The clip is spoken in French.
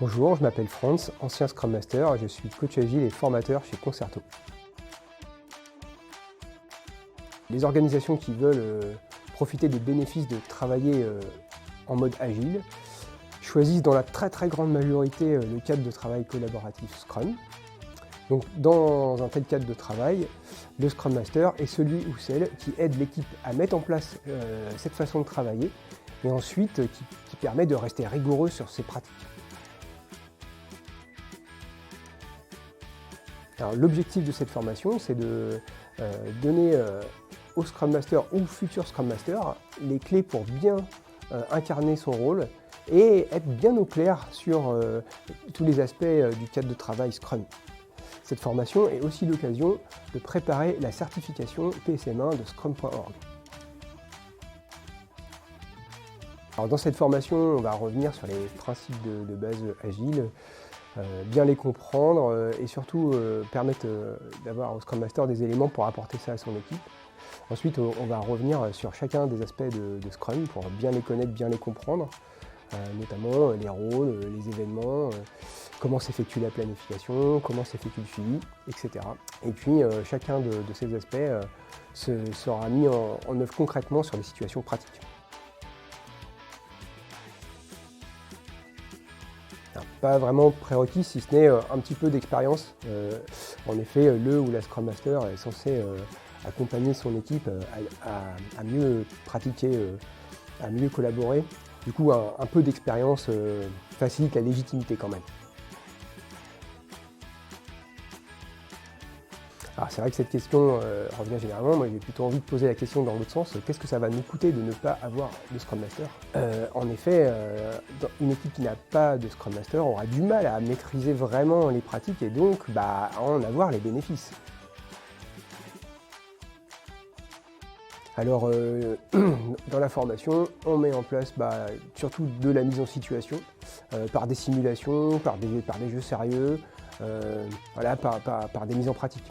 Bonjour, je m'appelle Franz, ancien Scrum Master, je suis coach agile et formateur chez Concerto. Les organisations qui veulent profiter des bénéfices de travailler en mode agile choisissent dans la très grande majorité le cadre de travail collaboratif Scrum. Donc dans un tel cadre de travail, le Scrum Master est celui ou celle qui aide l'équipe à mettre en place cette façon de travailler et ensuite qui permet de rester rigoureux sur ses pratiques. L'objectif de cette formation, c'est de donner au Scrum Master ou futur Scrum Master les clés pour bien incarner son rôle et être bien au clair sur tous les aspects du cadre de travail Scrum. Cette formation est aussi l'occasion de préparer la certification PSM1 de Scrum.org. Alors dans cette formation, on va revenir sur les principes de base agile, bien les comprendre et surtout permettre d'avoir au Scrum Master des éléments pour apporter ça à son équipe. Ensuite, on va revenir sur chacun des aspects de Scrum pour bien les connaître, bien les comprendre, notamment les rôles, les événements, comment s'effectue la planification, comment s'effectue le suivi, etc. Et puis chacun de ces aspects sera mis en œuvre concrètement sur des situations pratiques. Pas vraiment prérequis si ce n'est un petit peu d'expérience. En effet, le ou la Scrum Master est censé accompagner son équipe à mieux pratiquer, à mieux collaborer. Du coup, un peu d'expérience facilite la légitimité quand même. Alors c'est vrai que cette question revient généralement, moi j'ai plutôt envie de poser la question dans l'autre sens, qu'est-ce que ça va nous coûter de ne pas avoir de Scrum Master ? En effet, une équipe qui n'a pas de Scrum Master aura du mal à maîtriser vraiment les pratiques et donc à en avoir les bénéfices. Alors dans la formation, on met en place surtout de la mise en situation, par des simulations, par des jeux sérieux, par des mises en pratique.